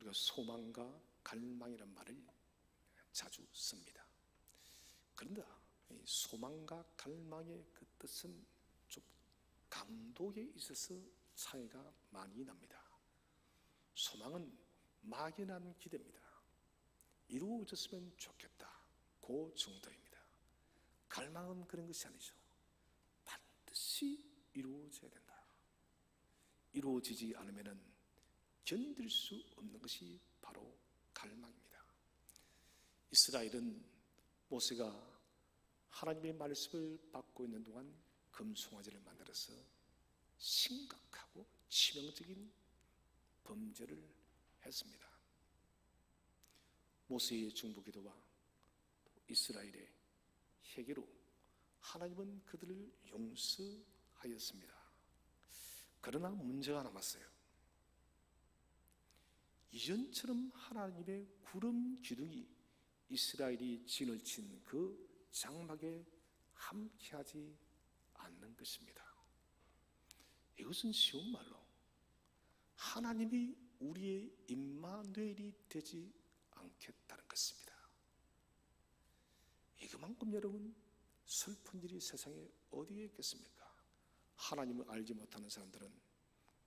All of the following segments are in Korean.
우리가 소망과 갈망이란 말을 자주 씁니다. 그런데 이 소망과 갈망의 그 뜻은 좀 강도에 있어서 차이가 많이 납니다. 소망은 막연한 기대입니다. 이루어졌으면 좋겠다, 그 정도입니다. 갈망은 그런 것이 아니죠. 반드시 이루어져야 된다. 이루어지지 않으면 견딜 수 없는 것이 바로 갈망입니다. 이스라엘은 모세가 하나님의 말씀을 받고 있는 동안 금송아지를 만들어서 심각하고 치명적인 범죄를 했습니다. 모세의 중보기도와 이스라엘의 회개로 하나님은 그들을 용서하였습니다. 그러나 문제가 남았어요. 이전처럼 하나님의 구름 기둥이 이스라엘이 진을 친 그 장막에 함께하지 않는 것입니다. 이것은 쉬운 말로 하나님이 우리의 임마누엘이 되지 않겠다는 것입니다. 이것만큼 여러분 슬픈 일이 세상에 어디에 있겠습니까? 하나님을 알지 못하는 사람들은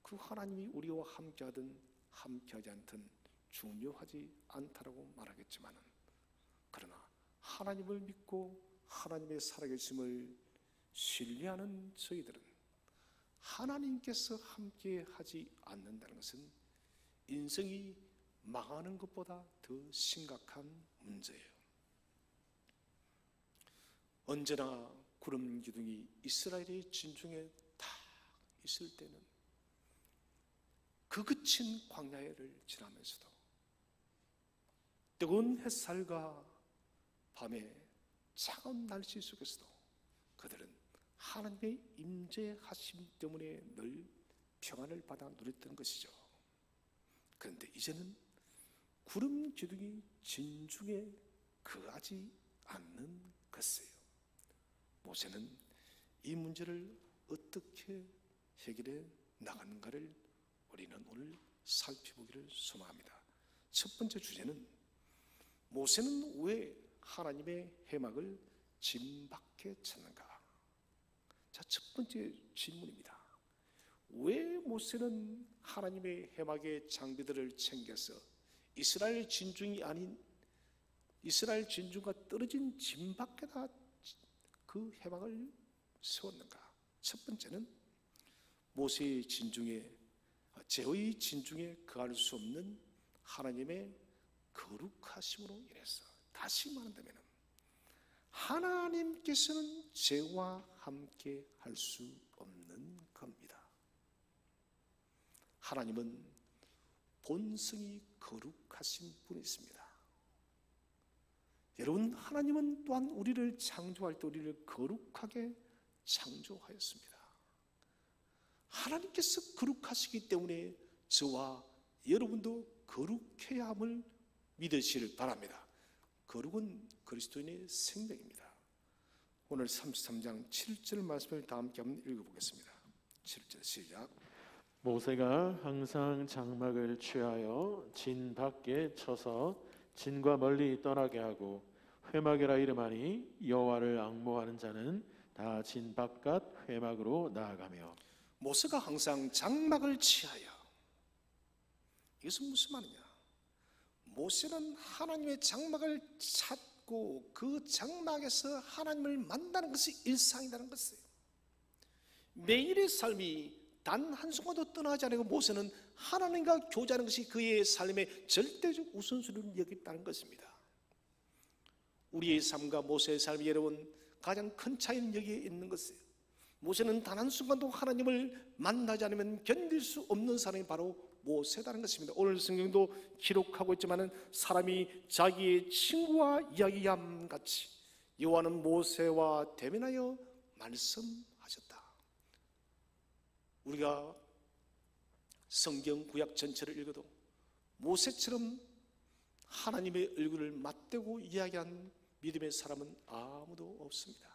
그 하나님이 우리와 함께하든 함께하지 않든 중요하지 않다라고 말하겠지만, 그러나 하나님을 믿고 하나님의 살아계심을 신뢰하는 저희들은 하나님께서 함께하지 않는다는 것은 인생이 망하는 것보다 더 심각한 문제예요. 언제나 구름 기둥이 이스라엘의 진중에 딱 있을 때는 그 그친 광야를 지나면서도 뜨거운 햇살과 밤의 차가운 날씨 속에서도 그들은 하나님의 임재하심 때문에 늘 평안을 받아 누렸던 것이죠. 그런데 이제는 구름 기둥이 진중에 거하지 않는 것이에요. 모세는 이 문제를 어떻게 해결해 나가는가를 우리는 오늘 살펴보기를 소망합니다. 첫 번째 주제는 모세는 왜 하나님의 해막을 진밖에 찾는가? 자, 첫 번째 질문입니다. 왜 모세는 하나님의 해막의 장비들을 챙겨서 이스라엘 진중이 아닌 이스라엘 진중과 떨어진 진 밖에다 그 해막을 세웠는가? 첫 번째는 모세의 진중에, 제의 진중에 거할 수 없는 하나님의 거룩하심으로 인해서, 다시 말한다면 하나님께서는 죄와 함께 할 수 없는 겁니다. 하나님은 본성이 거룩하신 분이십니다. 여러분, 하나님은 또한 우리를 창조할 때 우리를 거룩하게 창조하였습니다. 하나님께서 거룩하시기 때문에 저와 여러분도 거룩해야 함을 믿으시길 바랍니다. 거룩은 그리스도인의 생명입니다. 오늘 33장 7절 말씀을 다 함께 한번 읽어보겠습니다. 7절 시작. 모세가 항상 장막을 취하여 진 밖에 쳐서 진과 멀리 떠나게 하고 회막이라 이름하니 여호와를 앙모하는 자는 다 진 바깥 회막으로 나아가며. 모세가 항상 장막을 취하여, 이것은 무슨 말이냐? 모세는 하나님의 장막을 찾고 그 장막에서 하나님을 만나는 것이 일상이라는 것이에요. 매일의 삶이 단 한순간도 떠나지 않고 모세는 하나님과 교제하는 것이 그의 삶의 절대적 우선순위를 여겼다는 것입니다. 우리의 삶과 모세의 삶이 여러분 가장 큰 차이는 여기에 있는 것이에요. 모세는 단 한순간도 하나님을 만나지 않으면 견딜 수 없는 사람이 바로 모세라는 것입니다. 오늘 성경도 기록하고 있지만 사람이 자기의 친구와 이야기함 같이 여호와는 모세와 대면하여 말씀하셨다. 우리가 성경 구약 전체를 읽어도 모세처럼 하나님의 얼굴을 맞대고 이야기한 믿음의 사람은 아무도 없습니다.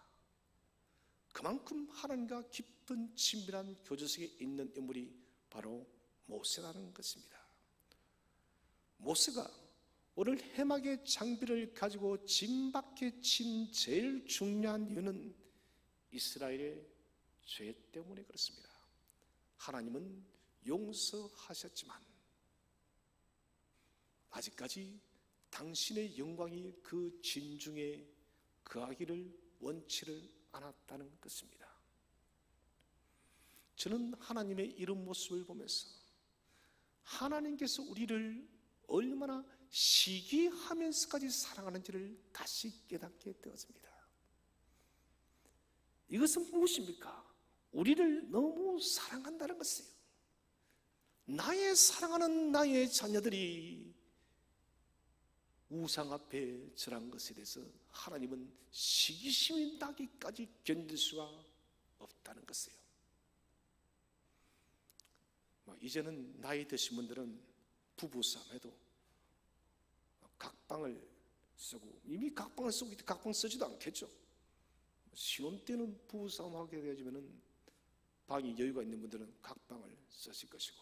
그만큼 하나님과 깊은 친밀한 교제 속에 있는 인물이 바로 모세라는 것입니다. 모세가 오늘 해막의 장비를 가지고 진 밖에 친 제일 중요한 이유는 이스라엘의 죄 때문에 그렇습니다. 하나님은 용서하셨지만 아직까지 당신의 영광이 그 진중에 거하기를 원치를 않았다는 것입니다. 저는 하나님의 이런 모습을 보면서 하나님께서 우리를 얼마나 시기하면서까지 사랑하는지를 다시 깨닫게 되었습니다. 이것은 무엇입니까? 우리를 너무 사랑한다는 것이에요. 나의 사랑하는 나의 자녀들이 우상 앞에 절한 것에 대해서 하나님은 시기심이 나기까지 견딜 수가 없다는 것이에요. 이제는 나이 드신 분들은 부부싸움해도 각방을 쓰고, 이미 각방을 쓰고 있는데 각방 쓰지도 않겠죠. 신혼 때는 부부싸움 하게 되어지면은 방이 여유가 있는 분들은 각방을 쓰실 것이고,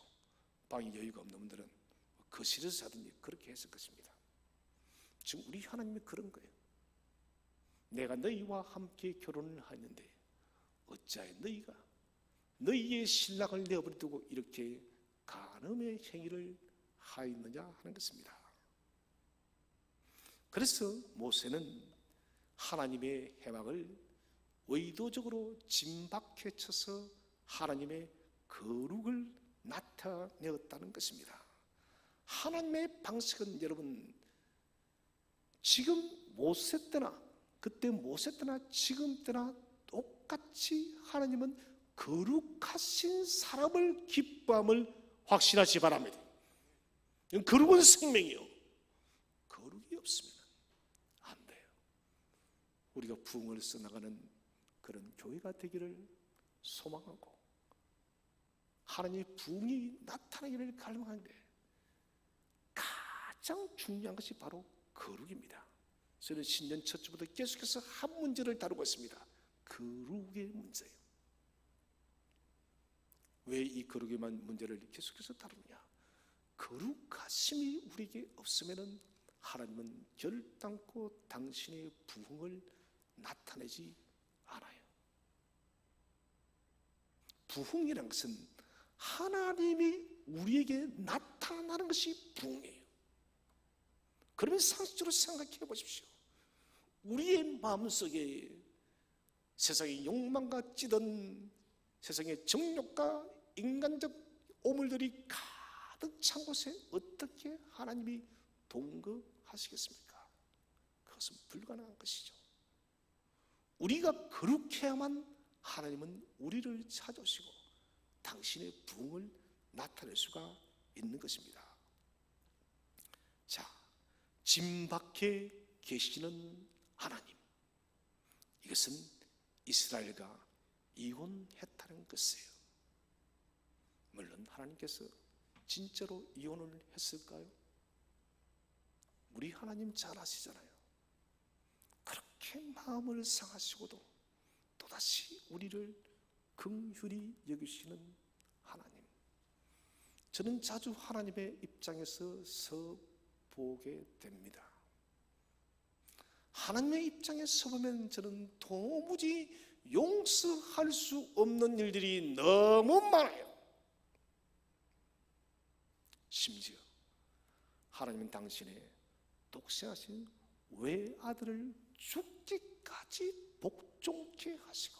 방이 여유가 없는 분들은 거실에서 자든지 그렇게 했을 것입니다. 지금 우리 하나님이 그런 거예요. 내가 너희와 함께 결혼을 하였는데 어찌하여 너희가 너희의 신랑을 내어버리고 이렇게 간음의 행위를 하였느냐 하는 것입니다. 그래서 모세는 하나님의 해막을 의도적으로 진박해 쳐서 하나님의 거룩을 나타내었다는 것입니다. 하나님의 방식은 여러분, 지금 모세 때나 그때 모세 때나 지금 때나 똑같이 하나님은 거룩하신 사람을 기뻐함을 확신하시 바랍니다. 거룩은 생명이요, 거룩이 없으면 안 돼요. 우리가 부흥을 써나가는 그런 교회가 되기를 소망하고 하나님의 부흥이 나타나기를 갈망하는데 가장 중요한 것이 바로 거룩입니다. 저는 신년 첫 주부터 계속해서 한 문제를 다루고 있습니다. 거룩의 문제예요. 왜 이 거룩의 문제를 계속해서 다루느냐? 거룩하심이 우리에게 없으면 하나님은 결단코 당신의 부흥을 나타내지 않아요. 부흥이란 것은 하나님이 우리에게 나타나는 것이 부흥이에요. 그러면 상식적으로 생각해 보십시오. 우리의 마음속에 세상의 욕망과 찌든 세상의 정욕과 인간적 오물들이 가득 찬 곳에 어떻게 하나님이 동거하시겠습니까? 그것은 불가능한 것이죠. 우리가 거룩해야만 하나님은 우리를 찾으시고 당신의 부흥을 나타낼 수가 있는 것입니다. 자, 진 밖에 계시는 하나님, 이것은 이스라엘과 이혼했다는 것이에요. 물론 하나님께서 진짜로 이혼을 했을까요? 우리 하나님 잘 아시잖아요. 그렇게 마음을 상하시고도 또다시 우리를 긍휼히 여기시는 하나님, 저는 자주 하나님의 입장에서 서보게 됩니다. 하나님의 입장에 서보면 저는 도무지 용서할 수 없는 일들이 너무 많아요. 심지어 하나님은 당신의 독생하신 외아들을 죽기까지 복종케 하시고,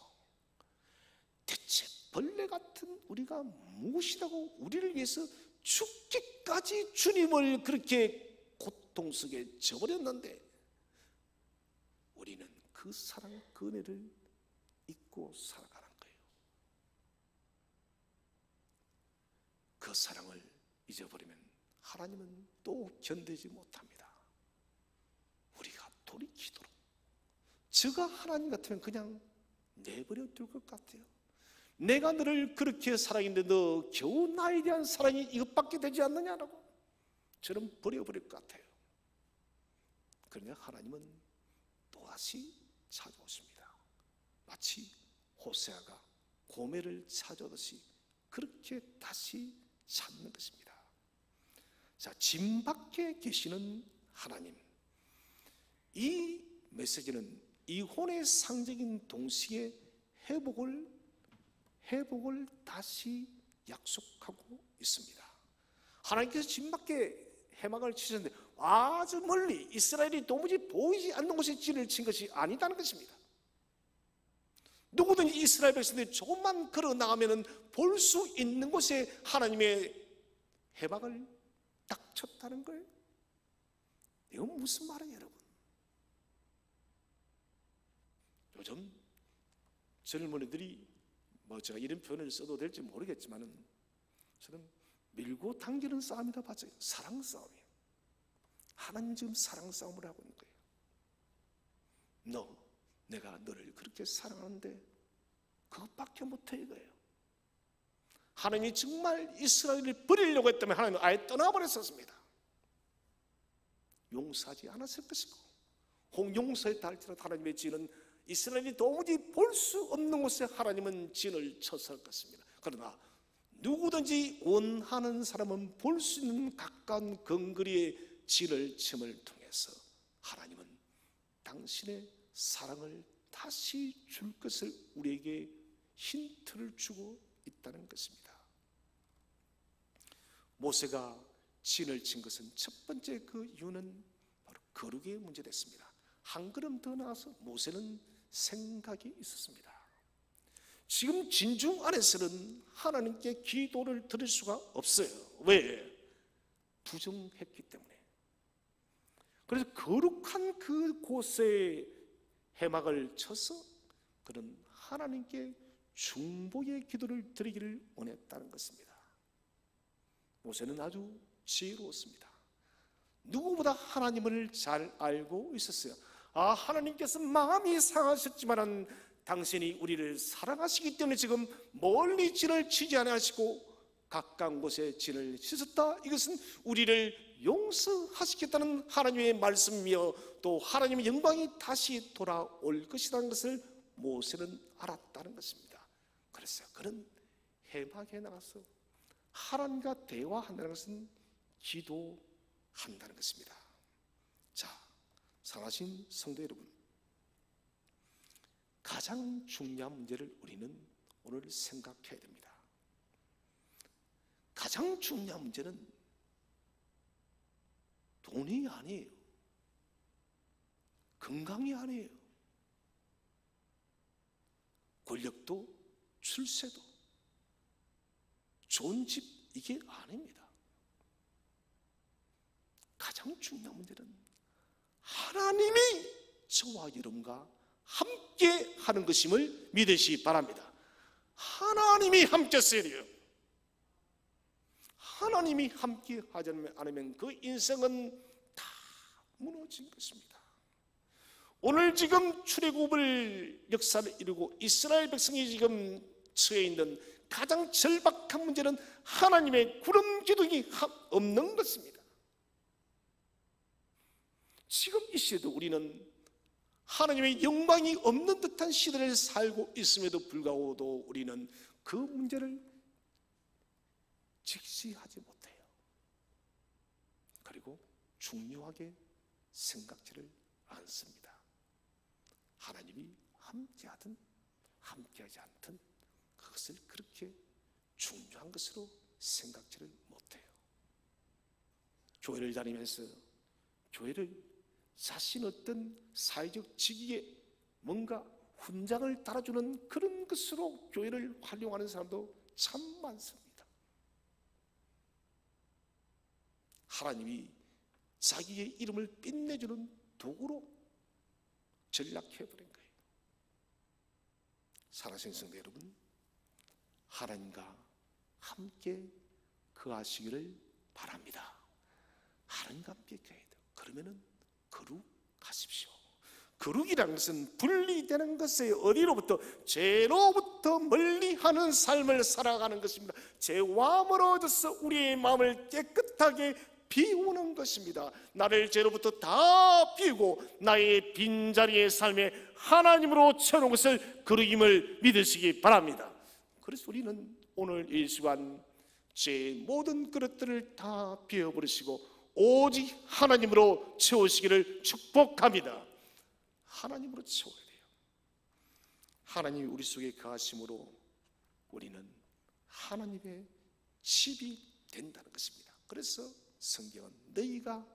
대체 벌레 같은 우리가 무엇이라고 우리를 위해서 죽기까지 주님을 그렇게 고통 속에 져버렸는데 우리는 그 사랑, 그 은혜를 잊고 살아가는 거예요. 그 사랑을 잊어버리면 하나님은 또 견디지 못합니다. 우리가 돌이키도록. 저가 하나님 같으면 그냥 내버려 둘 것 같아요. 내가 너를 그렇게 사랑했는데 너 겨우 나에 대한 사랑이 이것밖에 되지 않느냐라고 저는 버려버릴 것 같아요. 그러나 하나님은 또다시 찾아오십니다. 마치 호세아가 고멜을 찾아오듯이 그렇게 다시 찾는 것입니다. 자, 진 밖에 계시는 하나님. 이 메시지는 이혼의 상징인 동시에 회복을 다시 약속하고 있습니다. 하나님께서 진 밖에 해막을 치셨는데 아주 멀리 이스라엘이 도무지 보이지 않는 곳에 진을 친 것이 아니다는 것입니다. 누구든지 이스라엘 백성들이 조금만 걸어 나가면 볼 수 있는 곳에 하나님의 해막을 딱 쳤다는 거예요. 이건 무슨 말이에요, 여러분? 요즘 젊은이들이 제가 이런 표현을 써도 될지 모르겠지만은 저는 밀고 당기는 싸움이다 봤어요. 사랑 싸움이에요. 하나님 지금 사랑 싸움을 하고 있는 거예요. 내가 너를 그렇게 사랑하는데 그것밖에 못해 이거예요. 하나님이 정말 이스라엘을 버리려고 했다면 하나님은 아예 떠나버렸었습니다. 용서하지 않았을 것이고 홍용서에 할지라도 하나님의 진은 이스라엘이 도무지 볼 수 없는 곳에 하나님은 진을 쳤을 것입니다. 그러나 누구든지 원하는 사람은 볼 수 있는 가까운 근거리의 진을 침을 통해서 하나님은 당신의 사랑을 다시 줄 것을 우리에게 힌트를 주고 있다는 것입니다. 모세가 진을 친 것은 첫 번째 그 이유는 바로 거룩의 문제됐습니다. 한 걸음 더 나아서 모세는 생각이 있었습니다. 지금 진중 안에서는 하나님께 기도를 드릴 수가 없어요. 왜? 부정했기 때문에. 그래서 거룩한 그곳에 해막을 쳐서 그는 하나님께 중보의 기도를 드리기를 원했다는 것입니다. 모세는 아주 지혜로웠습니다. 누구보다 하나님을 잘 알고 있었어요. 하나님께서 마음이 상하셨지만 당신이 우리를 사랑하시기 때문에 지금 멀리 진을 치지 않으시고 가까운 곳에 진을 치셨다. 이것은 우리를 용서하시겠다는 하나님의 말씀이며 또 하나님의 영광이 다시 돌아올 것이라는 것을 모세는 알았다는 것입니다. 그래서 그는 해막에 나가서 하나님과 대화한다는 것은 기도한다는 것입니다. 자, 사랑하신 성도 여러분, 가장 중요한 문제를 우리는 오늘 생각해야 됩니다. 가장 중요한 문제는 돈이 아니에요. 건강이 아니에요. 권력도 출세도 좋은 집 이게 아닙니다. 가장 중요한 문제는 하나님이 저와 여러분과 함께 하는 것임을 믿으시기 바랍니다. 하나님이 함께 했어야 돼요. 하나님이 함께 하지 않으면 그 인생은 다 무너진 것입니다. 오늘 지금 출애굽을 역사를 이루고 이스라엘 백성이 지금 처해 있는 가장 절박한 문제는 하나님의 구름 기둥이 없는 것입니다. 지금 이 시대도 우리는 하나님의 영광이 없는 듯한 시대를 살고 있음에도 불구하고 우리는 그 문제를 직시하지 못해요. 그리고 중요하게 생각지를 않습니다. 하나님이 함께하든 함께하지 않든 그것을 그렇게 중요한 것으로 생각지를 못해요. 교회를 다니면서 교회를 자신 어떤 사회적 직위에 뭔가 훈장을 달아주는 그런 것으로 교회를 활용하는 사람도 참 많습니다. 하나님이 자기의 이름을 빛내주는 도구로 전락해버린 거예요. 사랑하는 성도 여러분, 하나님과 함께 거하시기를 바랍니다. 하나님과 함께 거해야 돼요. 그러면은 거룩하십시오. 거룩이라는 것은 분리되는 것이에요. 어디로부터? 죄로부터 멀리하는 삶을 살아가는 것입니다. 죄와 멀어져서 우리의 마음을 깨끗하게 비우는 것입니다. 나를 죄로부터 다 비우고 나의 빈자리의 삶에 하나님으로 채우는 것을 거룩임을 믿으시기 바랍니다. 그래서 우리는 오늘 이 시간 제 모든 그릇들을 다 비워버리시고 오직 하나님으로 채우시기를 축복합니다. 하나님으로 채워야 돼요. 하나님이 우리 속에 거하심으로 우리는 하나님의 집이 된다는 것입니다. 그래서 성경은 너희가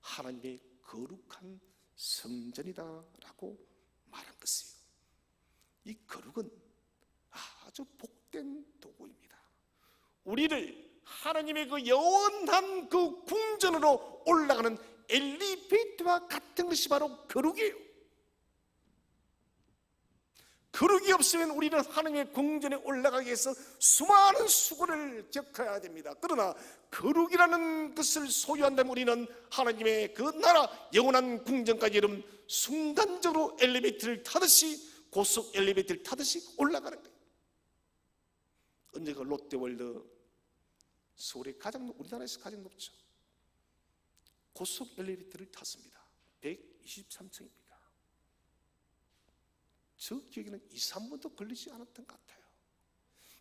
하나님의 거룩한 성전이다 라고 말한 것이에요. 이 거룩은 아주 복된 도구입니다. 우리를 하나님의 그 영원한 그 궁전으로 올라가는 엘리베이터와 같은 것이 바로 거룩이에요. 거룩이 없으면 우리는 하나님의 궁전에 올라가기 위해서 수많은 수고를 겪어야 됩니다. 그러나 거룩이라는 것을 소유한다면 우리는 하나님의 그 나라 영원한 궁전까지 이르면 순간적으로 엘리베이터를 타듯이, 고속 엘리베이터를 타듯이 올라가는 거예요. 언제가 롯데월드, 서울의 우리나라에서 가장 높죠. 고속 엘리베이터를 탔습니다. 123층입니다. 저 기억에는 2, 3분도 걸리지 않았던 것 같아요.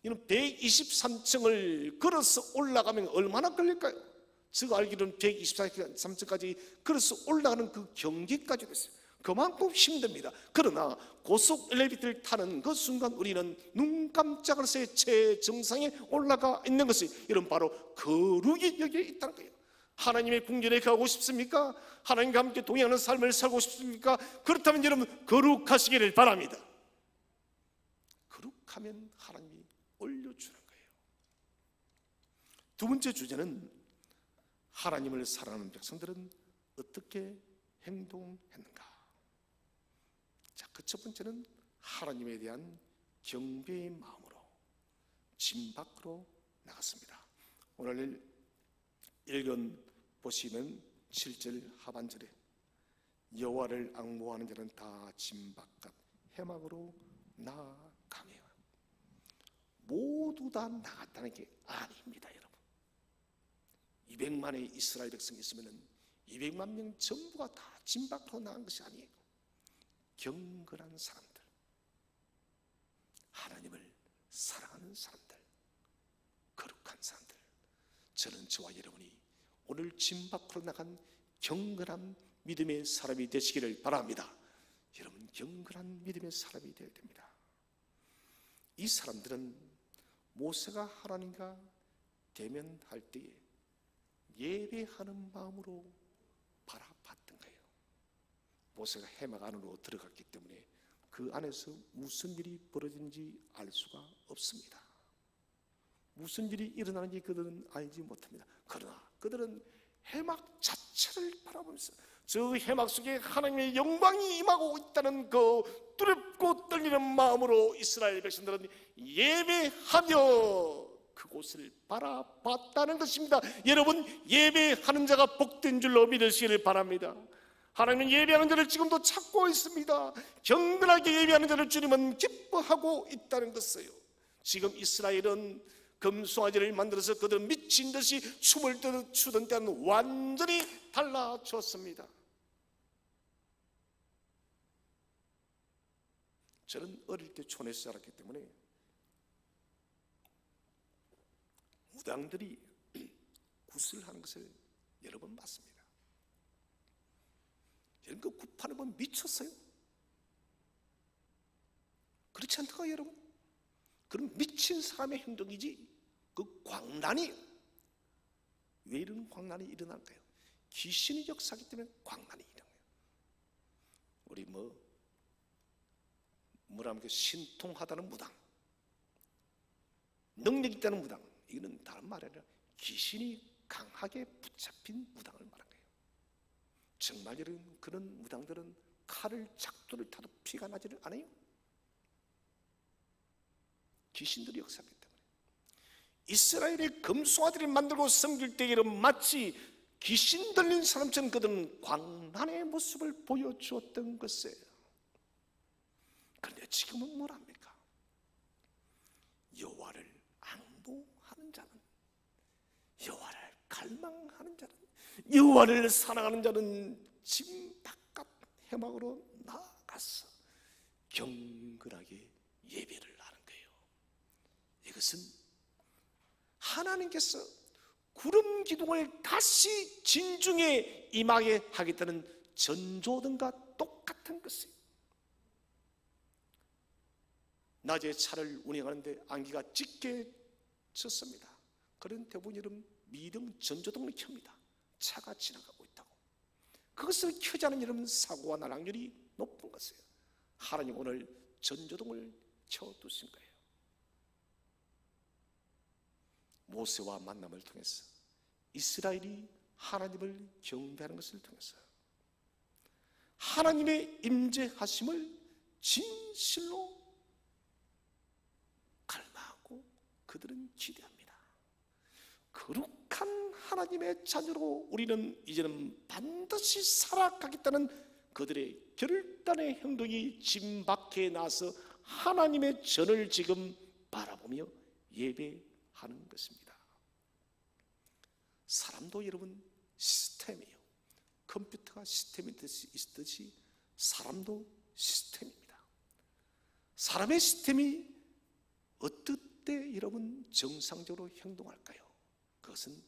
이는 123층을 걸어서 올라가면 얼마나 걸릴까요? 제가 알기로는 123층까지 걸어서 올라가는 그 경기까지 됐어요. 그만큼 힘듭니다. 그러나 고속 엘리베이터를 타는 그 순간 우리는 눈 깜짝할 새에 최정상에 올라가 있는 것이 이런 바로 거룩이 여기에 있다는 거예요. 하나님의 궁전에 가고 싶습니까? 하나님과 함께 동행하는 삶을 살고 싶습니까? 그렇다면 여러분 거룩하시기를 바랍니다. 거룩하면 하나님이 올려주는 거예요. 두 번째 주제는 하나님을 사랑하는 백성들은 어떻게 행동했는가? 자, 그 첫 번째는 하나님에 대한 경배의 마음으로 진 밖으로 나갔습니다. 오늘 읽은 보시면 7절 하반절에 여호와를 앙모하는 자는 다 진 바깥 해막으로 나가며, 모두 다 나갔다는 게 아닙니다. 여러분, 200만의 이스라엘 백성이 있으면 200만 명 전부가 다 진 밖으로 나간 것이 아니에요. 경건한 사람들, 하나님을 사랑하는 사람들, 거룩한 사람들, 저는 저와 여러분이 오늘 진 밖으로 나간 경건한 믿음의 사람이 되시기를 바랍니다. 여러분, 경건한 믿음의 사람이 되어야 됩니다. 이 사람들은 모세가 하나님과 대면할 때에 예배하는 마음으로 바라봤던 거예요. 모세가 해막 안으로 들어갔기 때문에 그 안에서 무슨 일이 벌어진지 알 수가 없습니다. 무슨 일이 일어나는지 그들은 알지 못합니다. 그러나 그들은 해막 자체를 바라보면서 저 해막 속에 하나님의 영광이 임하고 있다는 그 두렵고 떨리는 마음으로 이스라엘 백성들은 예배하며 그곳을 바라봤다는 것입니다. 여러분, 예배하는 자가 복된 줄로 믿으시기를 바랍니다. 하나님은 예배하는 자를 지금도 찾고 있습니다. 경건하게 예배하는 자를 주님은 기뻐하고 있다는 것이에요. 지금 이스라엘은 금송아지를 만들어서 그들은 미친 듯이 춤을 추던 때는 완전히 달라졌습니다. 저는 어릴 때 촌에서 자랐기 때문에 무당들이 굿을 하는 것을 여러 번 봤습니다. 여러분, 그 굿하는 건 미쳤어요. 그렇지 않다가 여러분? 그럼 미친 사람의 행동이지 그 광란이, 왜 이런 광란이 일어날까요? 귀신이 역사하기 때문에 광란이 일어나요. 우리 뭐라면 신통하다는 무당, 능력 있다는 무당, 이거는 다른 말이 아니라 귀신이 강하게 붙잡힌 무당을 말하는 거예요. 정말 여러분, 그런 무당들은 칼을 작두를 타도 피가 나지를 않아요. 귀신들이 역사하기 때문에. 이스라엘의 금송아지를 만들고 섬길 때 이런 마치 귀신 들린 사람처럼 그들은 광란의 모습을 보여주었던 것이에요. 그런데 지금은 뭐랍니까? 여호와를 앙모하는 자는, 여호와를 갈망하는 자는, 여호와를 사랑하는 자는 진 바깥 해막으로 나아가서 경건하게 예배를 하는 거예요. 이것은 하나님께서 구름 기둥을 다시 진중에 임하게 하겠다는 전조등과 똑같은 것이에요. 낮에 차를 운행하는데 안개가 짙게 졌습니다. 그런 대부분 여러분 미등 전조등을 켭니다. 차가 지나가고 있다고. 그것을 켜지 않은 여러분 사고가 날 확률이 높은 것이에요. 하나님 오늘 전조등을 켜두신 거예요. 모세와 만남을 통해서 이스라엘이 하나님을 경배하는 것을 통해서 하나님의 임재하심을 진실로 갈망하고 그들은 기대합니다. 거룩한 하나님의 자녀로 우리는 이제는 반드시 살아가겠다는 그들의 결단의 행동이 집 밖에 나서 하나님의 전을 지금 바라보며 예배하는 것입니다. 사람도 여러분 시스템이에요. 컴퓨터가 시스템이 있듯이 사람도 시스템입니다. 사람의 시스템이 어떨 때 여러분 정상적으로 행동할까요? 그것은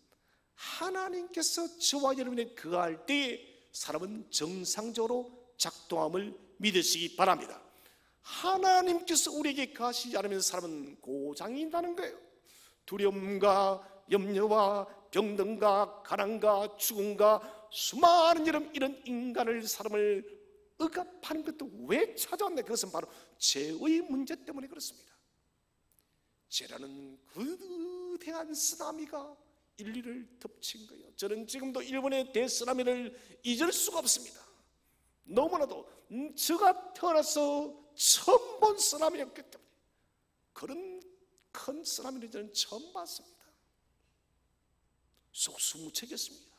하나님께서 저와 여러분이 거할 때에 사람은 정상적으로 작동함을 믿으시기 바랍니다. 하나님께서 우리에게 거하시지 않으면 사람은 고장이 나는 거예요. 두려움과 염려와 병든가 가난과 죽음과 수많은 이런 인간을 사람을 억압하는 것도 왜 찾아왔나? 그것은 바로 죄의 문제 때문에 그렇습니다. 죄라는 거대한 쓰나미가 인류를 덮친 거예요. 저는 지금도 일본의 대쓰나미를 잊을 수가 없습니다. 너무나도 제가 태어나서 처음 본 쓰나미였기 때문에 그런 큰 쓰나미를 저는 처음 봤습니다. 속수무책이었습니다.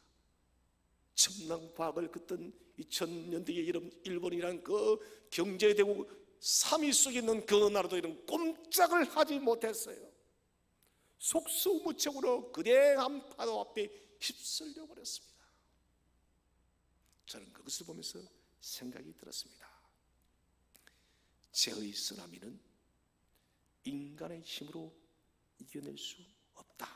첨단과학을 긋던 2000년대의 일본이라는 그 경제대국 3위 속에 있는 그 나라도 이런 꼼짝을 하지 못했어요. 속수무책으로 거대한 파도 앞에 휩쓸려 버렸습니다. 저는 그것을 보면서 생각이 들었습니다. 죄의 쓰나미는 인간의 힘으로 이겨낼 수 없다.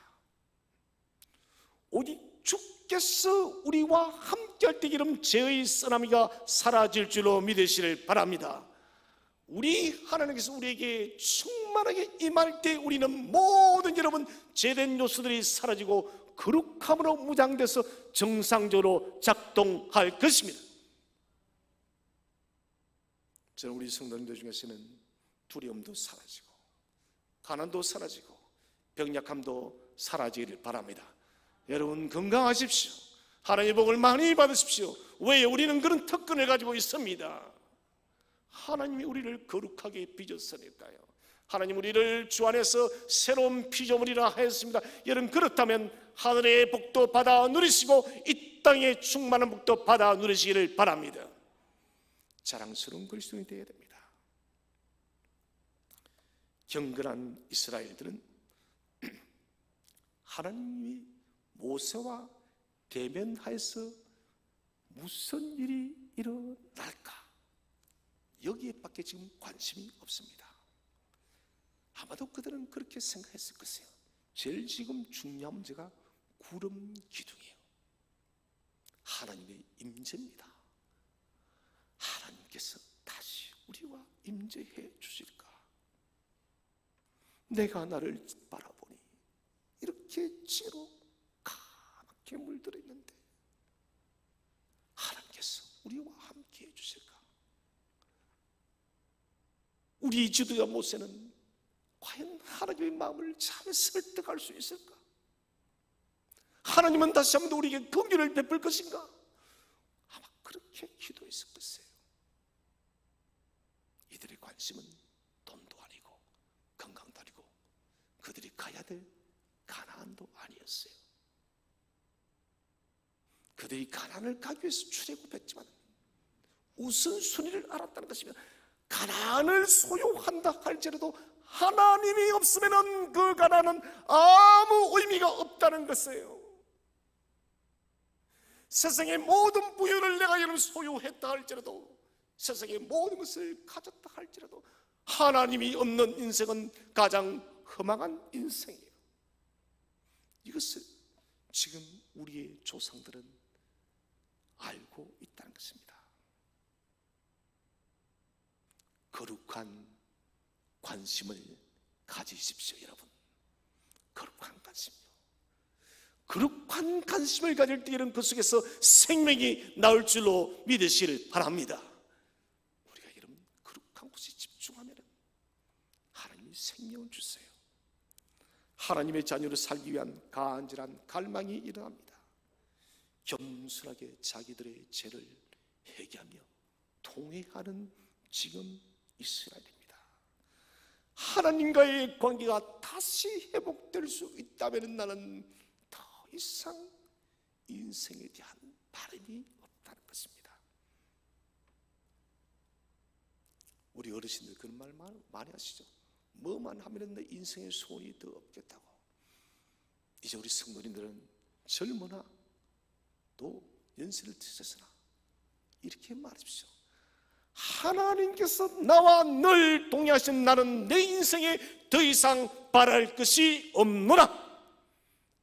오직 주께서 우리와 함께할 때 이런 죄의 쓰나미가 사라질 줄로 믿으시길 바랍니다. 우리 하나님께서 우리에게 충만하게 임할 때 우리는 모든 여러분 죄된 요소들이 사라지고 거룩함으로 무장돼서 정상적으로 작동할 것입니다. 저는 우리 성도님들 중에서는 두려움도 사라지고 가난도 사라지고 병약함도 사라지기를 바랍니다. 여러분 건강하십시오. 하나님의 복을 많이 받으십시오. 왜? 우리는 그런 특권을 가지고 있습니다. 하나님이 우리를 거룩하게 빚었으니까요. 하나님 우리를 주 안에서 새로운 피조물이라 하였습니다. 여러분 그렇다면 하늘의 복도 받아 누리시고 이 땅의 충만한 복도 받아 누리시기를 바랍니다. 자랑스러운 그리스도인이 되어야 됩니다. 경건한 이스라엘들은 하나님이 모세와 대면하여서 무슨 일이 일어날까? 여기에 밖에 지금 관심이 없습니다. 아마도 그들은 그렇게 생각했을 것이에요. 제일 지금 중요한 문제가 구름 기둥이에요. 하나님의 임재입니다. 하나님께서 다시 우리와 임재해 주실까? 내가 나를 바라보니 이렇게 죄로 까맣게 물들어 있는데 하나님께서 우리와 함께 해 주실까? 우리 지도자 모세는 과연 하나님의 마음을 잘 설득할 수 있을까? 하나님은 다시 한번 우리에게 긍휼을 베풀 것인가? 아마 그렇게 기도했을 것이에요. 이들의 관심은 돈도 아니고 건강도 아니고 그들이 가야 될 가나안도 아니었어요. 그들이 가나안을 가기 위해서 출애굽했지만 우선순위를 알았다는 것이면 가나안을 소유한다 할지라도 하나님이 없으면 그 가나안은 아무 의미가 없다는 것이에요. 세상의 모든 부여를 내가 여러분 소유했다 할지라도 세상의 모든 것을 가졌다 할지라도 하나님이 없는 인생은 가장 험악한 인생이에요. 이것을 지금 우리의 조상들은 알고 있다는 것입니다. 거룩한 관심을 가지십시오, 여러분. 거룩한 관심이요. 거룩한 관심을 가질 때 이런 그 속에서 생명이 나올 줄로 믿으시길 바랍니다. 우리가 이런 거룩한 곳에 집중하면 하나님이 생명을 주세요. 하나님의 자녀로 살기 위한 간절한 갈망이 일어납니다. 겸손하게 자기들의 죄를 회개하며 통회하는 지금 이스라엘입니다. 하나님과의 관계가 다시 회복될 수 있다면 나는 더 이상 인생에 대한 바람이 없다는 것입니다. 우리 어르신들 그런 말 많이 하시죠. 뭐만 하면 내 인생의 소원이 더 없겠다고. 이제 우리 성도님들은 젊으나 또 연세를 드셨으나 이렇게 말하십시오. 하나님께서 나와 늘 동행하신 나는 내 인생에 더 이상 바랄 것이 없노라.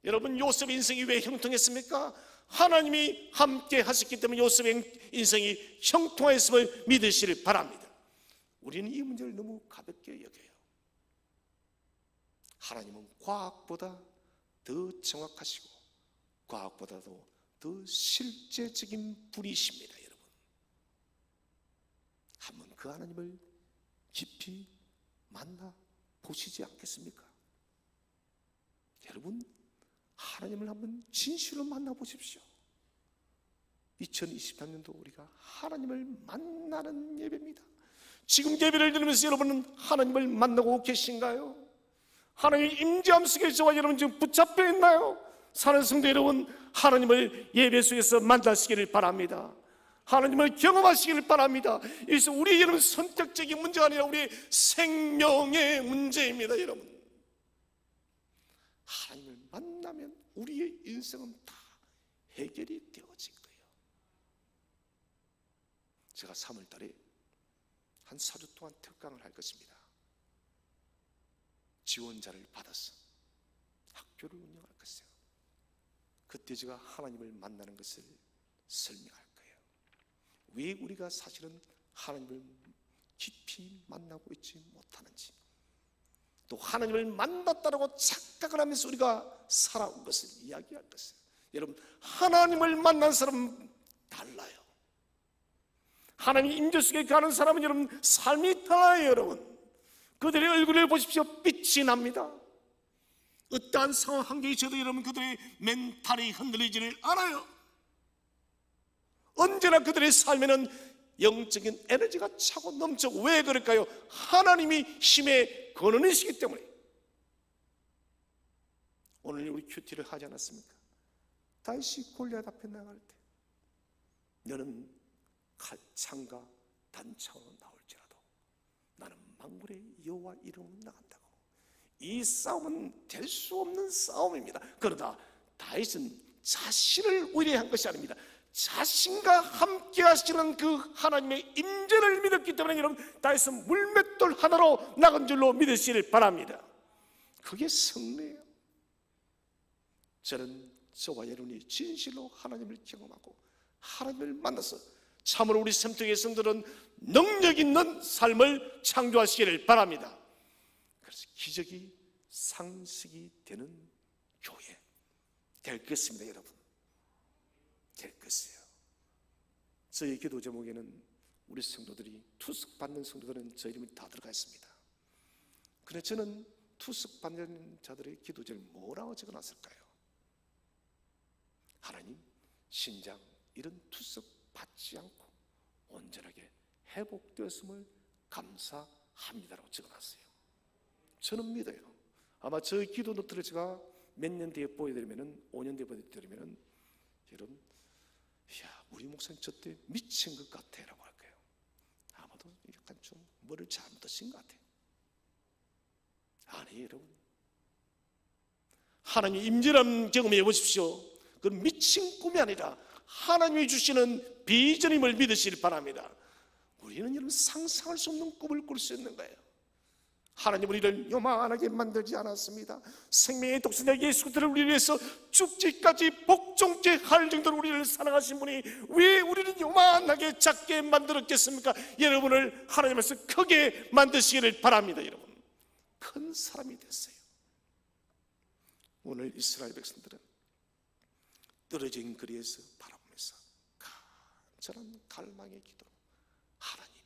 여러분, 요셉의 인생이 왜 형통했습니까? 하나님이 함께 하셨기 때문에 요셉의 인생이 형통했음을 믿으시길 바랍니다. 우리는 이 문제를 너무 가볍게 여겨요. 하나님은 과학보다 더 정확하시고 과학보다도 더 실제적인 분이십니다. 여러분, 한번 그 하나님을 깊이 만나 보시지 않겠습니까? 여러분, 하나님을 한번 진실로 만나 보십시오. 2023년도 우리가 하나님을 만나는 예배입니다. 지금 예배를 드리면서 여러분은 하나님을 만나고 계신가요? 하나님의 임재함 속에 저와 여러분 지금 붙잡혀 있나요? 사는 성도 여러분, 하나님을 예배 속에서 만나시기를 바랍니다. 하나님을 경험하시기를 바랍니다. 이것은 우리 여러분 선택적인 문제가 아니라 우리의 생명의 문제입니다. 여러분, 하나님을 만나면 우리의 인생은 다 해결이 되어진 거예요. 제가 3월 달에 한 4주 동안 특강을 할 것입니다. 지원자를 받아서 학교를 운영할 것이에요. 그때 제가 하나님을 만나는 것을 설명할 거예요. 왜 우리가 사실은 하나님을 깊이 만나고 있지 못하는지, 또 하나님을 만났다고 착각을 하면서 우리가 살아온 것을 이야기할 것이에요. 여러분, 하나님을 만난 사람은 달라요. 하나님 임재 속에 가는 사람은 여러분 삶이 달라요. 여러분, 그들의 얼굴을 보십시오. 빛이 납니다. 어떠한 상황 환경이 있어도 여러분 그들의 멘탈이 흔들리지를 않아요. 언제나 그들의 삶에는 영적인 에너지가 차고 넘쳐. 왜 그럴까요? 하나님이 힘의 근원이시기 때문에. 오늘 우리 큐티를 하지 않았습니까? 다윗이 골리앗 앞에 나갈 때 너는 칼창과 단창으로 나올지라도 나는 만군의 여호와 이름으로 나간다고. 이 싸움은 될 수 없는 싸움입니다. 그러나 다윗은 자신을 의뢰한 것이 아닙니다. 자신과 함께 하시는 그 하나님의 임재를 믿었기 때문에 여러분 다윗은 물맷돌 하나로 나간 줄로 믿으시길 바랍니다. 그게 승리예요. 저는 저와 여러분이 진실로 하나님을 경험하고 하나님을 만나서 참으로 우리 semt교회 성도들은 능력 있는 삶을 창조하시기를 바랍니다. 그래서 기적이 상식이 되는 교회 될 것입니다. 여러분, 될 것이에요. 저희 기도 제목에는 우리 성도들이 투숙받는 성도들은 저 이름이 다 들어가 있습니다. 그런데 저는 투숙받는 자들의 기도 제목을 뭐라고 적어놨을까요? 하나님, 신장 이런 투숙 받지 않고 온전하게 회복되었음을 감사합니다라고 적어놨어요. 저는 믿어요. 아마 저 기도 노트를 제가 몇 년 뒤에 보여드리면은 5년 뒤에 보여드리면은 여러분, 야, 우리 목사님 저때 미친 것 같아라고 할 거예요. 아마도 약간 좀 뭐를 잘못하신 것 같아요. 아니, 여러분, 하나님 임재란 경험해 보십시오. 그건 미친 꿈이 아니라 하나님이 주시는 비전임을 믿으시길 바랍니다. 우리는 여러분 상상할 수 없는 꿈을 꿀 수 있는 거예요. 하나님 우리를 요만하게 만들지 않았습니다. 생명의 독생자 예수 그리스도를 우리를 위해서 죽기까지 복종케할 정도로 우리를 사랑하신 분이 왜 우리를 요만하게 작게 만들었겠습니까? 여러분을 하나님께서 크게 만드시기를 바랍니다. 여러분, 큰 사람이 됐어요. 오늘 이스라엘 백성들은 떨어진 거리에서 바라보면서 간절한 갈망의 기도로 하나님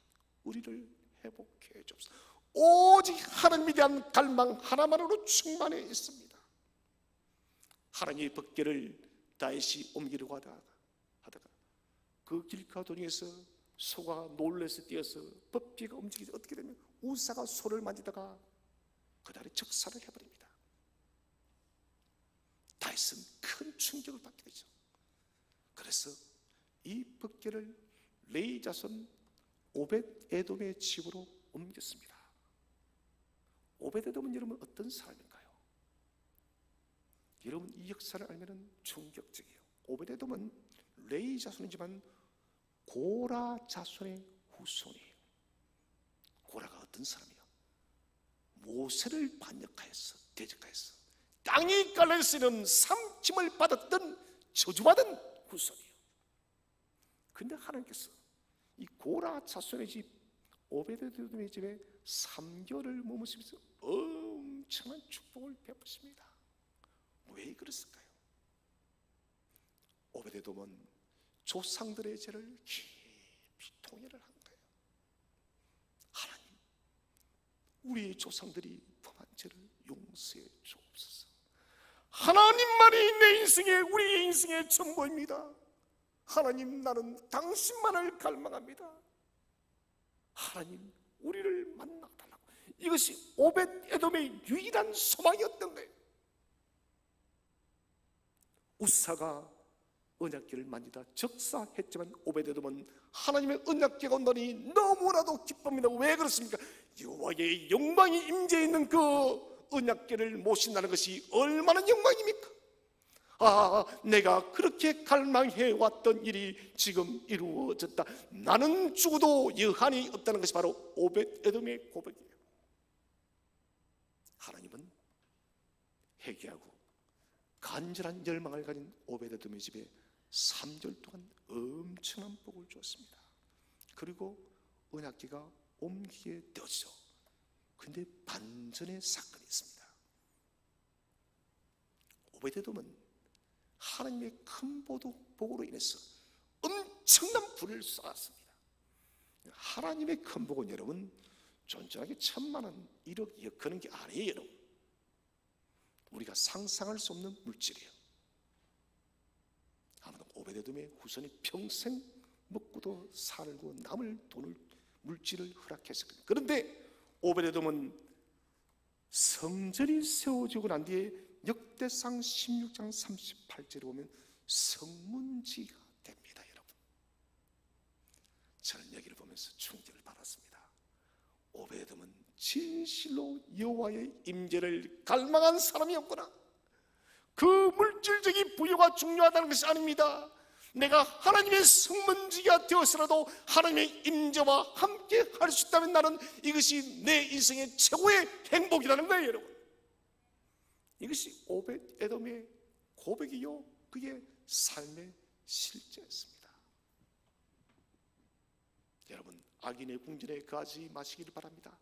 우리를 회복해 주옵소서. 오직 하나님에 대한 갈망 하나만으로 충만해 있습니다. 하나님의 법궤를 다윗이 옮기려고 하다가 그 길가 도중에서 소가 놀라서 뛰어서 법궤가 움직이지 어떻게 되면 우사가 소를 만지다가 그날에 적살을 해버립니다. 다윗은 큰 충격을 받게 되죠. 그래서 이 법궤를 레위 자손 오벳 에돔의 집으로 옮겼습니다. 오벳 에돔은 여러분 어떤 사람인가요? 여러분 이 역사를 알면 충격적이에요. 오벳 에돔은 레위 자손이지만 고라 자손의 후손이에요. 고라가 어떤 사람이에요? 모세를 반역하여서 대적하여서 땅이 갈라지는 삼킴을 받았던 저주받은 후손이에요. 근데 하나님께서 이 고라 자손의 집 오베데돔의 집에 3개월을 머무시면서 엄청난 축복을 베푸십니다. 왜 그랬을까요? 오베데돔은 조상들의 죄를 깊이 통회를 한 거예요. 하나님, 우리의 조상들이 범한 죄를 용서해 주옵소서. 하나님만이 내 인생의 우리의 인생의 전부입니다. 하나님, 나는 당신만을 갈망합니다. 하나님, 우리를 만나달라고. 이것이 오벳 에돔의 유일한 소망이었던 거예요. 우사가 언약궤를 만지다 적사했지만 오벳 에돔은 하나님의 언약궤가 온다니 너무나도 기쁩니다. 왜 그렇습니까? 여호와의 영광이 임재해 있는 그 언약궤를 모신다는 것이 얼마나 영광입니까? 내가 그렇게 갈망해 왔던 일이 지금 이루어졌다. 나는 죽어도 여한이 없다는 것이 바로 오벳 에돔의 고백이에요. 하나님은 회개하고 간절한 열망을 가진 오벳 에돔의 집에 3개월 동안 엄청난 복을 주었습니다. 그리고 언약궤가 옮기게 되었죠. 근데 반전의 사건이 있습니다. 오벳 에돔은 하나님의 큰 복으로 인해서 엄청난 불을 쏘았습니다. 하나님의 큰 복은 여러분 존재하게 1000만원, 1억, 2억 그런 게 아니에요. 여러분, 우리가 상상할 수 없는 물질이에요. 아마도 오벳 에돔의 후손이 평생 먹고도 살고 남을 돈을 물질을 허락했을 거예요. 그런데 오벳 에돔은 성전이 세워지고 난 뒤에 역대상 16장 38절에 보면 성문지가 됩니다. 여러분, 저는 여기를 보면서 충격을 받았습니다. 오벳 에돔은 진실로 여호와의 임재를 갈망한 사람이었구나. 그 물질적인 부여가 중요하다는 것이 아닙니다. 내가 하나님의 성문지가 되었으라도 하나님의 임재와 함께 할 수 있다면 나는 이것이 내 인생의 최고의 행복이라는 거예요. 여러분, 이것이 오벳 에돔의 고백이요, 그게 삶의 실제였습니다. 여러분, 악인의 궁전에 가지 마시기를 바랍니다.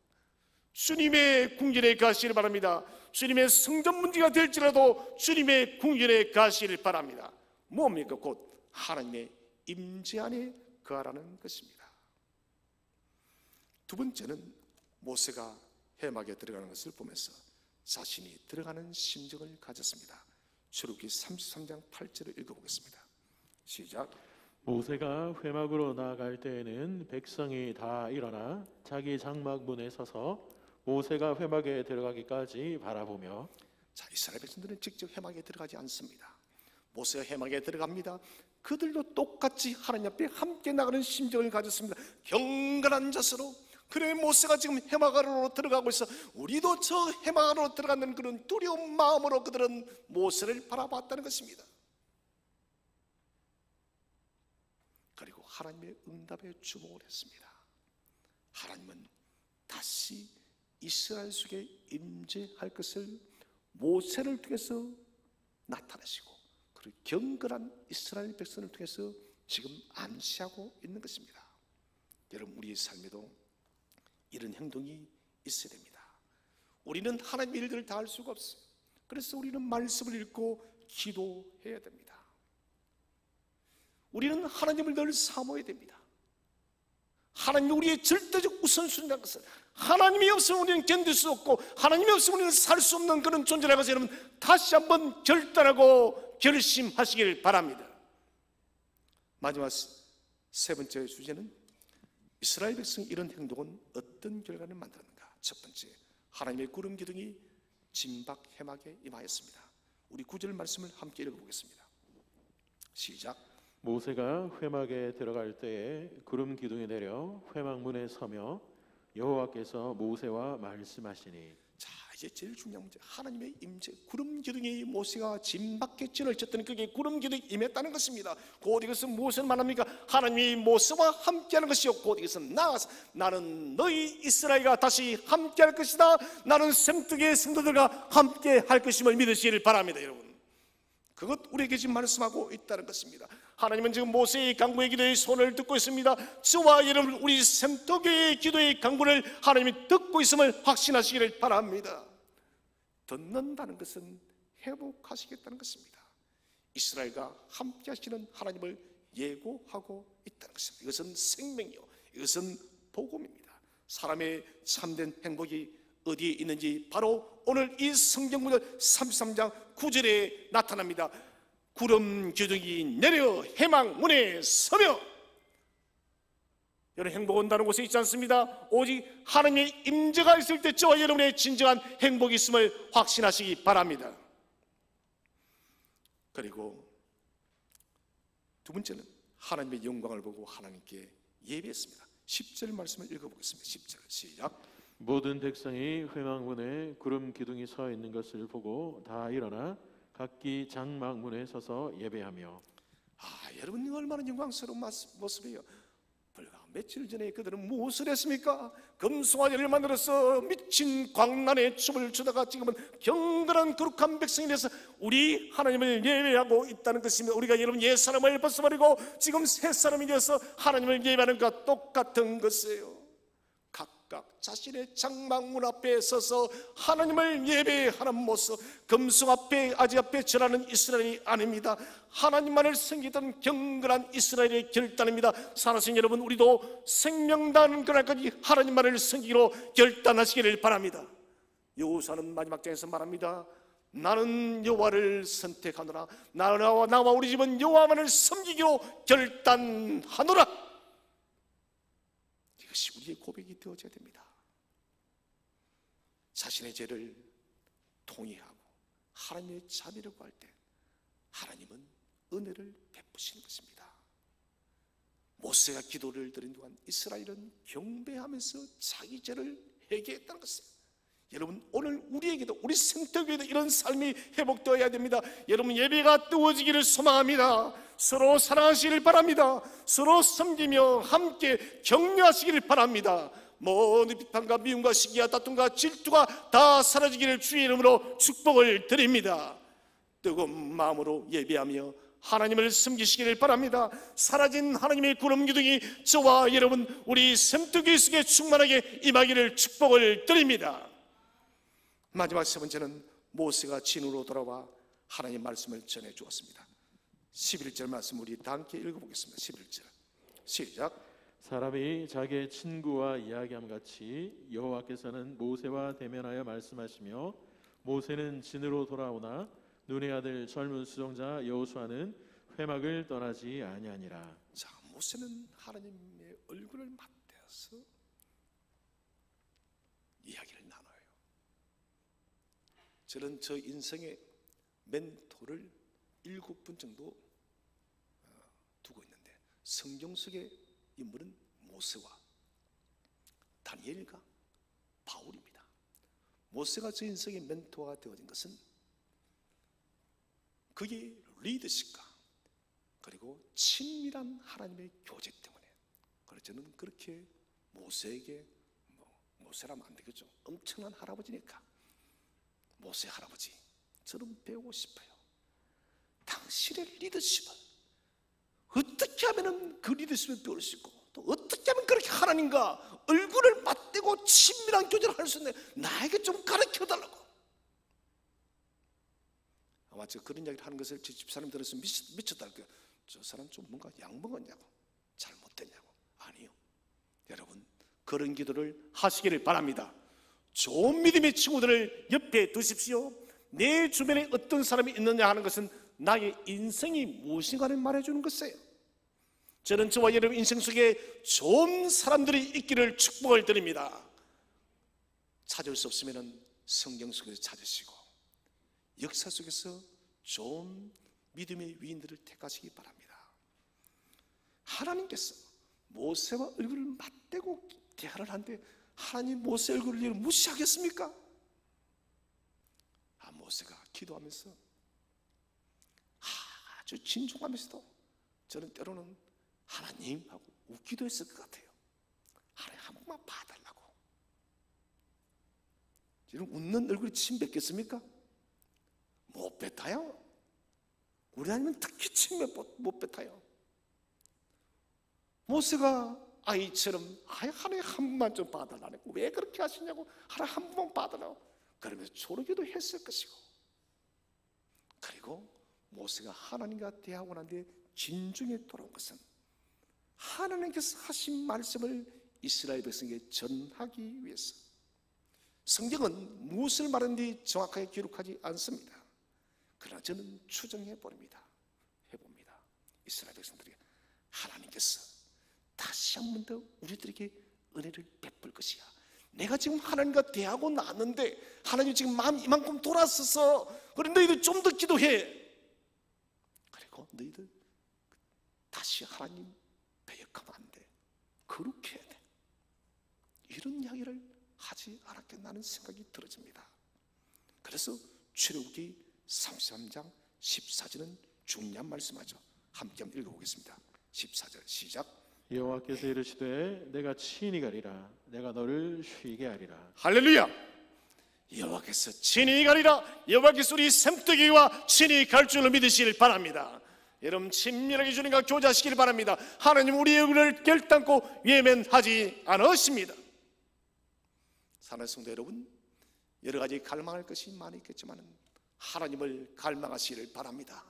주님의 궁전에 가시기를 바랍니다. 주님의 성전 문제가 될지라도 주님의 궁전에 가시기를 바랍니다. 뭡니까? 곧 하나님의 임재 안에 거하라는 것입니다. 두 번째는 모세가 회막에 들어가는 것을 보면서 자신이 들어가는 심정을 가졌습니다. 출애굽기 33장 8절을 읽어보겠습니다. 시작. 모세가 회막으로 나아갈 때에는 백성이 다 일어나 자기 장막 문에 서서 모세가 회막에 들어가기까지 바라보며. 자, 이스라엘 백성들은 직접 회막에 들어가지 않습니다. 모세가 회막에 들어갑니다. 그들도 똑같이 하나님 앞에 함께 나가는 심정을 가졌습니다. 경건한 자세로. 그래, 모세가 지금 회막 안으로 들어가고 있어. 우리도 저 회막 안으로 들어가는 그런 두려운 마음으로 그들은 모세를 바라봤다는 것입니다. 그리고 하나님의 응답에 주목을 했습니다. 하나님은 다시 이스라엘 속에 임재할 것을 모세를 통해서 나타내시고, 그리고 경건한 이스라엘 백성을 통해서 지금 암시하고 있는 것입니다. 여러분, 우리의 삶에도 이런 행동이 있어야 됩니다. 우리는 하나님의 일들을 다 할 수가 없어요. 그래서 우리는 말씀을 읽고 기도해야 됩니다. 우리는 하나님을 늘 사모해야 됩니다. 하나님이 우리의 절대적 우선순위라는 것은, 하나님이 없으면 우리는 견딜 수 없고 하나님이 없으면 우리는 살 수 없는 그런 존재라는 것을 여러분 다시 한번 결단하고 결심하시길 바랍니다. 마지막 세 번째 주제는 이스라엘 백성의 이런 행동은 어떤 결과를 만들었는가. 첫 번째, 하나님의 구름 기둥이 진박 해막에 임하였습니다. 우리 9절 말씀을 함께 읽어보겠습니다. 시작. 모세가 회막에 들어갈 때에 구름 기둥이 내려 회막 문에 서며 여호와께서 모세와 말씀하시니. 자, 이제 제일 중요한 문제, 하나님의 임재, 구름 기둥이 모세가 진밖에 진을 쳤더니 그게 구름 기둥이 임했다는 것입니다. 곧 이것은 무엇을 말합니까? 하나님이 모세와 함께하는 것이요, 곧 이것은 나아가서 나는 너희 이스라엘과 다시 함께할 것이다, 나는 생뚱의 성도들과 함께할 것임을 믿으시기를 바랍니다. 여러분, 그것 우리에게 지금 말씀하고 있다는 것입니다. 하나님은 지금 모세의 간구의 기도의 손을 듣고 있습니다. 저와 여러분, 우리 생도교의 기도의 간구를 하나님이 듣고 있음을 확신하시기를 바랍니다. 듣는다는 것은 회복하시겠다는 것입니다. 이스라엘과 함께 하시는 하나님을 예고하고 있다는 것입니다. 이것은 생명이요, 이것은 복음입니다. 사람의 참된 행복이 어디에 있는지 바로 오늘 이 성경 구절 33장 9절에 나타납니다. 구름 기둥이 내려 해막 문에 서며. 여러분, 행복 온다는 곳에 있지 않습니다. 오직 하나님의 임재가 있을 때 저와 여러분의 진정한 행복이 있음을 확신하시기 바랍니다. 그리고 두 번째는 하나님의 영광을 보고 하나님께 예배했습니다. 10절 말씀을 읽어보겠습니다. 10절 시작. 모든 백성이 회막 문에 구름 기둥이 서 있는 것을 보고 다 일어나 각기 장막 문에 서서 예배하며. 여러분, 얼마나 영광스러운 모습이에요. 불과 며칠 전에 그들은 무엇을 했습니까? 금송아지를 만들어서 미친 광란에 춤을 추다가 지금은 경건한 거룩한 백성이 돼서 우리 하나님을 예배하고 있다는 것입니다. 우리가 여러분 옛사람을 벗어버리고 지금 새사람이 되어서 하나님을 예배하는 것과 똑같은 것이에요. 각각 자신의 장막문 앞에 서서 하나님을 예배하는 모습, 금송 앞에 아지 앞에 절하는 이스라엘이 아닙니다. 하나님만을 섬기던 경건한 이스라엘의 결단입니다. 살아계신 여러분, 우리도 생명다는 그날까지 하나님만을 섬기기로 결단하시기를 바랍니다. 여호수아는 마지막 장에서 말합니다. 나는 여호와를 선택하노라. 나와 우리 집은 여호와만을 섬기기로 결단하노라. 이것이 우리의 고백이 되어져야 됩니다. 자신의 죄를 통회하고 하나님의 자비를 구할 때 하나님은 은혜를 베푸시는 것입니다. 모세가 기도를 드린 동안 이스라엘은 경배하면서 자기 죄를 회개했다는 것입니다. 여러분, 오늘 우리에게도, 우리 생태교회도 이런 삶이 회복되어야 됩니다. 여러분, 예배가 뜨거워지기를 소망합니다. 서로 사랑하시기를 바랍니다. 서로 섬기며 함께 격려하시기를 바랍니다. 모든 비판과 미움과 시기와 다툼과 질투가 다 사라지기를 주의 이름으로 축복을 드립니다. 뜨거운 마음으로 예배하며 하나님을 섬기시기를 바랍니다. 사라진 하나님의 구름 기둥이 저와 여러분, 우리 샘뜨기 속에 충만하게 임하기를 축복을 드립니다. 마지막 세 번째는 모세가 진으로 돌아와 하나님의 말씀을 전해 주었습니다. 11절 말씀 우리 다 함께 읽어보겠습니다. 11절 시작. 사람이 자기의 친구와 이야기함 같이 여호와께서는 모세와 대면하여 말씀하시며 모세는 진으로 돌아오나 눈의 아들 젊은 수종자 여호수아는 회막을 떠나지 아니하니라. 자, 모세는 하나님의 얼굴을 맞대어서 이야기를 나눠요. 저는 저 인생의 멘토를 7분 정도 두고 있는데, 성경 속의 인물은 모세와 다니엘과 바울입니다. 모세가 저 인생의 멘토가 되어진 것은 그의 리더십과 그리고 친밀한 하나님의 교제 때문에. 그래서 저는 그렇게 모세에게 모세라면 안 되겠죠. 엄청난 할아버지니까. 모세 할아버지, 저는 배우고 싶어요. 당신의 리더십을 어떻게 하면 그 리더십을 배울 수 있고, 또 어떻게 하면 그렇게 하나님과 얼굴을 맞대고 친밀한 교제를 할 수 있는데 나에게 좀 가르쳐달라고. 아마 제가 그런 이야기를 하는 것을 제 집사람 들어서 미쳤다 할 거예요. 저 사람 좀 뭔가 약 먹었냐고, 잘못됐냐고. 아니요, 여러분, 그런 기도를 하시기를 바랍니다. 좋은 믿음의 친구들을 옆에 두십시오. 내 주변에 어떤 사람이 있느냐 하는 것은 나의 인생이 무엇인가를 말해주는 것이에요. 저는 저와 여러분 인생 속에 좋은 사람들이 있기를 축복을 드립니다. 찾을 수 없으면 성경 속에서 찾으시고 역사 속에서 좋은 믿음의 위인들을 택하시기 바랍니다. 하나님께서 모세와 얼굴을 맞대고 대화를 하는데 하나님 모세 얼굴을 무시하겠습니까? 모세가 기도하면서 아주 진중하면서도 저는 때로는 하나님하고 웃기도 했을 것 같아요. 하나님 한 번만 봐달라고. 지금 웃는 얼굴이 침 뱉겠습니까? 못 뱉어요. 우리 하나님은 특히 침 못 뱉어요. 모세가 아이처럼 하나님 한 번만 좀 봐달라고. 왜 그렇게 하시냐고. 하나님 한 번만 봐달라고. 그러면서 조르기도 했을 것이고, 그리고 모세가 하나님과 대하고 난 뒤에 진중에 돌아온 것은 하나님께서 하신 말씀을 이스라엘 백성에게 전하기 위해서. 성경은 무엇을 말하는지 정확하게 기록하지 않습니다. 그러나 저는 추정해 봅니다. 이스라엘 백성들에게 하나님께서 다시 한 번 더 우리들에게 은혜를 베풀 것이야. 내가 지금 하나님과 대하고 나왔는데 하나님 지금 마음 이만큼 돌아서서, 그래 너희들 좀 더 기도해. 그리고 너희들 다시 하나님 배역하면 안 돼. 그렇게 해야 돼. 이런 이야기를 하지 않았겠나는 생각이 들어집니다. 그래서 출애굽기 33장 14절은 중요한 말씀하죠. 함께 한번 읽어보겠습니다. 14절 시작. 여호와께서 이르시되 내가 친히 가리라. 내가 너를 쉬게 하리라. 할렐루야. 여호와께서 친히 가리라. 여호와께서 우리 sem뜨기와 친히 갈 줄로 믿으시길 바랍니다. 여러분 친밀하게 주님과 교제하시길 바랍니다. 하나님 우리의 얼굴을 결단코 외면하지 않으십니다. 사랑하는 성도 여러분, 여러 가지 갈망할 것이 많이 있겠지만 하나님을 갈망하시기를 바랍니다.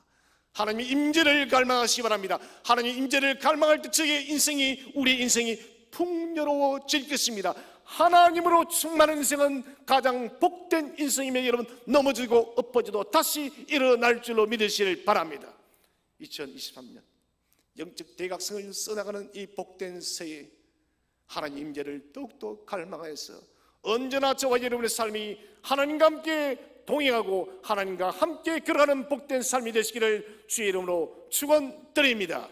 하나님의 임재를 갈망하시기 바랍니다. 하나님의 임재를 갈망할 때 저의 인생이, 우리의 인생이 풍요로워질 것입니다. 하나님으로 충만한 인생은 가장 복된 인생이며 여러분 넘어지고 엎어져도 다시 일어날 줄로 믿으시길 바랍니다. 2023년 영적 대각성을 써나가는 이 복된 새해 하나님 임재를 더욱더 갈망하여서 언제나 저와 여러분의 삶이 하나님과 함께 동행하고 하나님과 함께 걸어가는 복된 삶이 되시기를 주의 이름으로 축원드립니다.